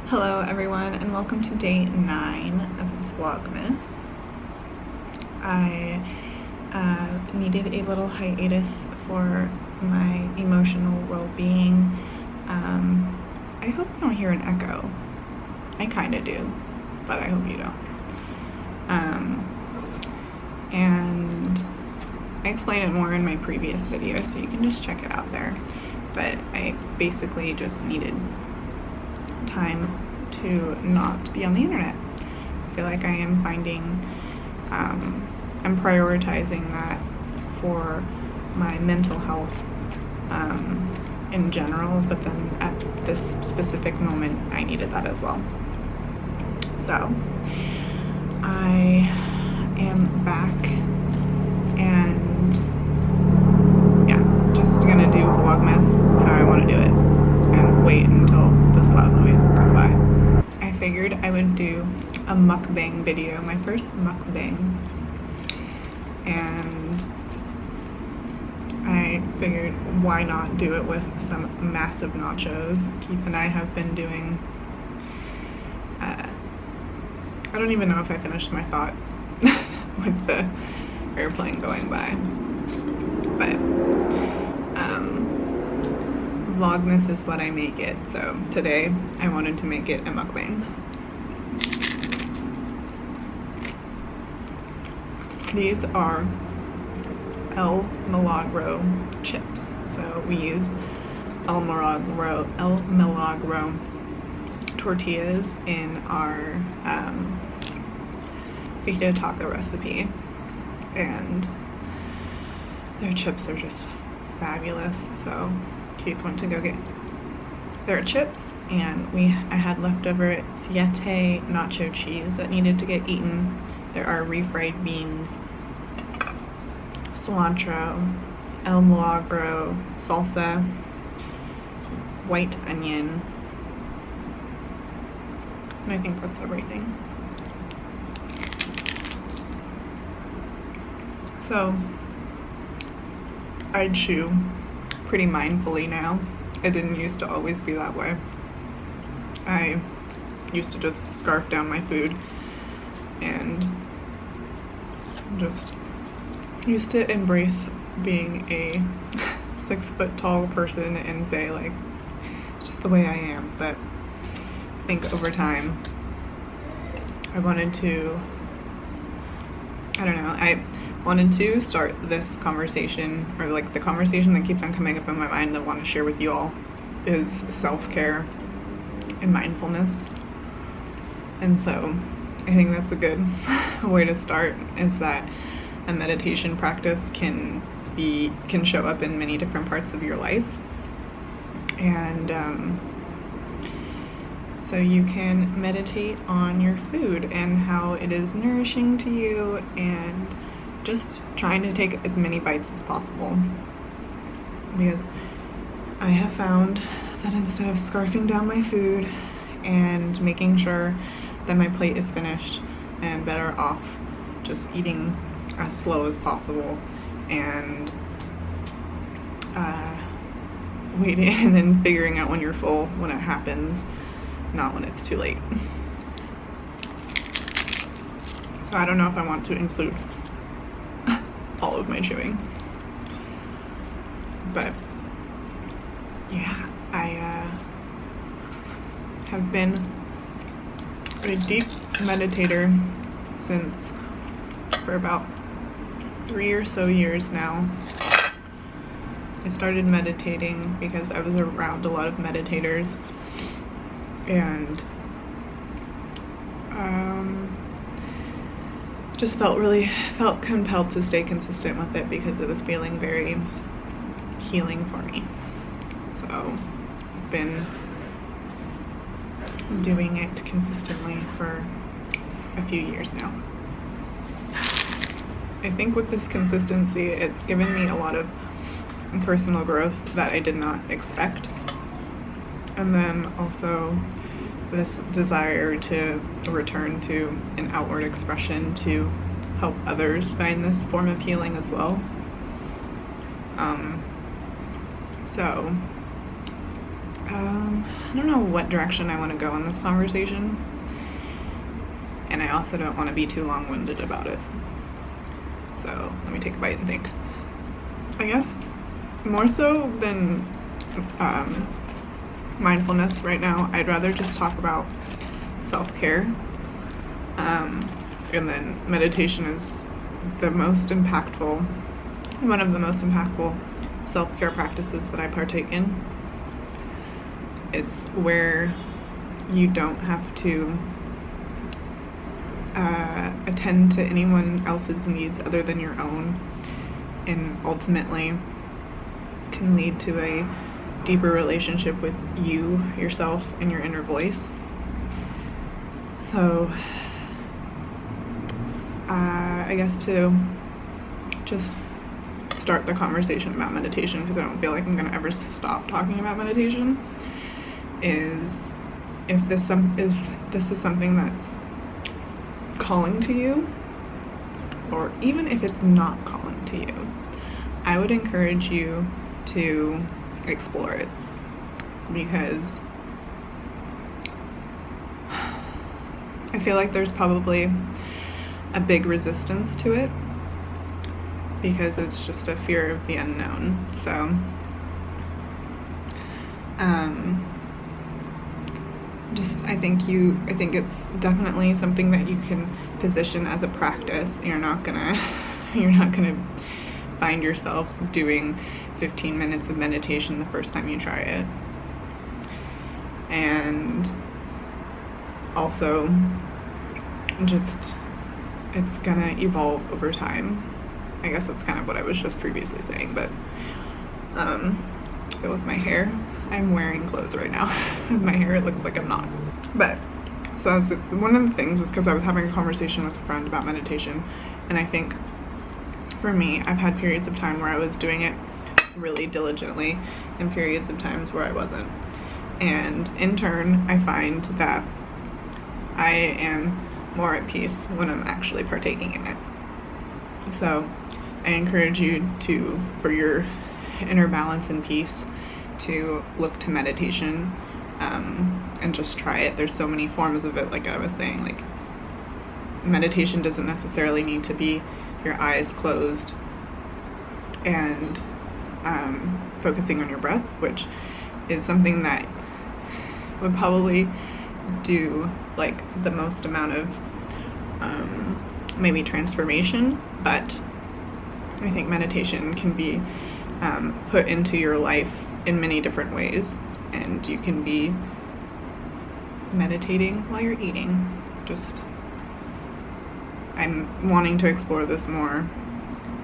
Hello everyone, and welcome to day 9 of Vlogmas. I needed a little hiatus for my emotional well-being. I hope you don't hear an echo. I kinda do, but I hope you don't. And I explained it more in my previous video, so you can just check it out there. But I basically just needed time to not be on the internet. I feel like I am finding, I'm prioritizing that for my mental health in general, but then at this specific moment I needed that as well. So I am back and yeah, just gonna do Vlogmas how I want to do it and wait until this loud noise goes by. I figured I would do a mukbang video, my first mukbang, and I figured why not do it with some massive nachos. Keith and I have been doing, I don't even know if I finished my thought with the airplane going by, but Vlogmas is what I make it, so today I wanted to make it a mukbang. These are El Milagro chips. So we used El Milagro tortillas in our fajita taco recipe, and their chips are just fabulous. So Keith went to go get their chips, and I had leftover siete nacho cheese that needed to get eaten. There are refried beans, cilantro, El Milagro salsa, white onion, and I think that's everything. So I chew pretty mindfully now. It didn't used to always be that way. I used to just scarf down my food and just used to embrace being a 6-foot-tall person and say, like, it's just the way I am. But I think over time I wanted to, I don't know, I wanted to start this conversation, or like the conversation that keeps on coming up in my mind that I want to share with you all is self-care and mindfulness. And so I think that's a good way to start, is that a meditation practice can show up in many different parts of your life. And so you can meditate on your food and how it is nourishing to you, and just trying to take as many bites as possible, because I have found that instead of scarfing down my food and making sure that my plate is finished, and better off just eating as slow as possible and waiting and then figuring out when you're full when it happens, not when it's too late. So I don't know if I want to include all of my chewing, but yeah, I have been a deep meditator for about 3 or so years now. I started meditating because I was around a lot of meditators, and just felt compelled to stay consistent with it because it was feeling very healing for me. So I've been doing it consistently for a few years now. I think with this consistency, it's given me a lot of personal growth that I did not expect, and then also this desire to return to an outward expression to help others find this form of healing as well. So I don't know what direction I want to go in this conversation, and I also don't want to be too long-winded about it. So let me take a bite and think. I guess more so than mindfulness right now, I'd rather just talk about self-care. And then meditation is the most impactful, one of the most impactful self-care practices that I partake in. It's where you don't have to attend to anyone else's needs other than your own, and ultimately can lead to a deeper relationship with you, yourself, and your inner voice. So I guess to just start the conversation about meditation, because I don't feel like I'm gonna ever stop talking about meditation, is if this is something that's calling to you, or even if it's not calling to you, I would encourage you to explore it, because I feel like there's probably a big resistance to it, because it's just a fear of the unknown. So I think it's definitely something that you can position as a practice. You're not gonna find yourself doing 15 minutes of meditation the first time you try it. And also just, it's gonna evolve over time. I guess that's kind of what I was just previously saying, but with my hair, I'm wearing clothes right now. With my hair, it looks like I'm not. But, so that's one of the things is because I was having a conversation with a friend about meditation, and I think for me, I've had periods of time where I was doing it really diligently, and periods of times where I wasn't. And in turn, I find that I am more at peace when I'm actually partaking in it. So I encourage you to, for your inner balance and peace, to look to meditation, and just try it. There's so many forms of it, like I was saying. Like, meditation doesn't necessarily need to be your eyes closed and focusing on your breath, which is something that would probably do like the most amount of maybe transformation, but I think meditation can be put into your life in many different ways, and you can be meditating while you're eating. I'm wanting to explore this more,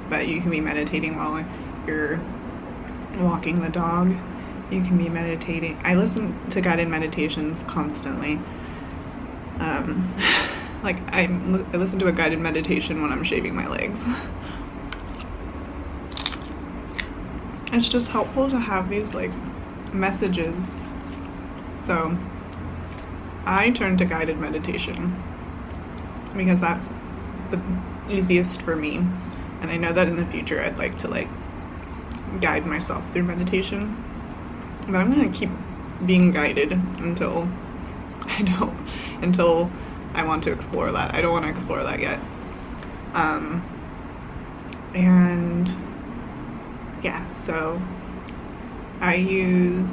but you can be meditating while you're walking the dog. You can be meditating. I listen to guided meditations constantly. Like I listen to a guided meditation when I'm shaving my legs. It's just helpful to have these like messages. So I turn to guided meditation because that's the easiest for me, and I know that in the future I'd like to like guide myself through meditation, but I'm gonna keep being guided until I want to explore that. I don't want to explore that yet. And yeah, so I use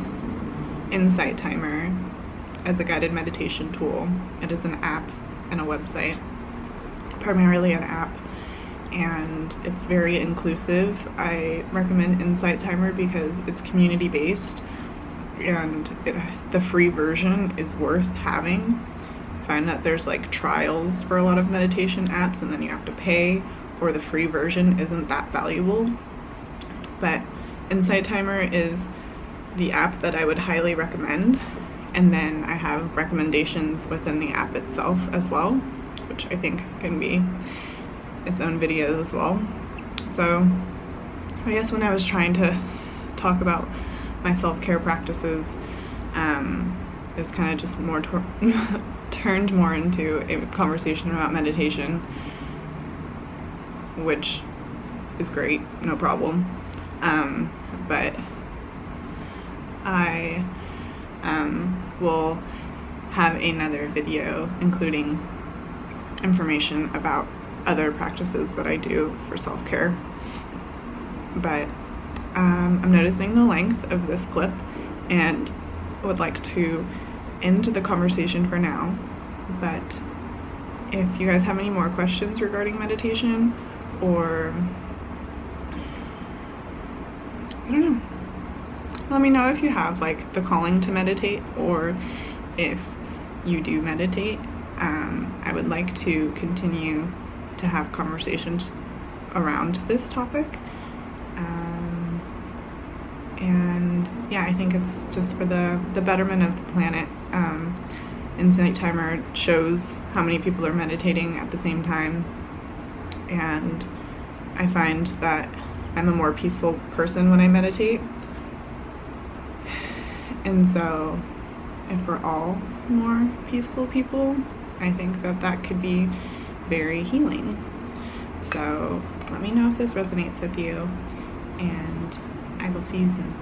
Insight Timer as a guided meditation tool. It is an app and a website, primarily an app, and it's very inclusive. I recommend Insight Timer because it's community based, and the free version is worth having. I find that there's like trials for a lot of meditation apps, and then you have to pay, or the free version isn't that valuable. But Insight Timer is the app that I would highly recommend, and then I have recommendations within the app itself as well, which I think can be its own video as well. So I guess when I was trying to talk about my self-care practices, it's kind of just more turned more into a conversation about meditation, which is great, no problem. But I we'll have another video including information about other practices that I do for self-care. But I'm noticing the length of this clip and would like to end the conversation for now. But if you guys have any more questions regarding meditation, or I don't know, let me know if you have like the calling to meditate, or if you do meditate. I would like to continue to have conversations around this topic. And yeah, I think it's just for the betterment of the planet. Insight Timer shows how many people are meditating at the same time, and I find that I'm a more peaceful person when I meditate. And so if we're all more peaceful people, I think that that could be very healing. So let me know if this resonates with you, and I will see you soon.